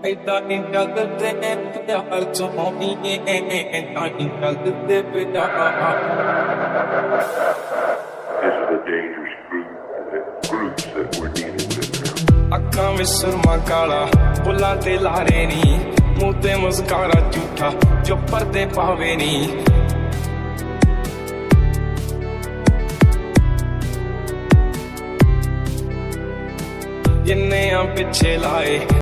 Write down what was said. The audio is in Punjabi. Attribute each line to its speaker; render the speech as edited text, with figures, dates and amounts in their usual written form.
Speaker 1: ਏਦਾਂ ਨੀ ਚੱਲਦੇ ਪਿਆਰ ਸੋਹਣੀਏ, ਏਦਾਂ ਨੀ ਚੱਲਦੇ ਪਿਆਰ।
Speaker 2: This is a dangerous groups that we're dealing with now.
Speaker 1: ਅੱਖਾਂ ਵਿੱਚ ਸੁਰਮਾ ਕਾਲਾ, ਬੁੱਲਾਂ ਤੇ ਲਾਰੇ ਨੀ, ਮੂੰਹ ਤੇ ਮੁਸਕਾਰਾ ਝੂਠਾ ਜੋ ਪਰਦੇ ਪਾਵੇ ਨੀ। ਜਿੰਨੇ ਆ ਪਿੱਛੇ ਲਾਏ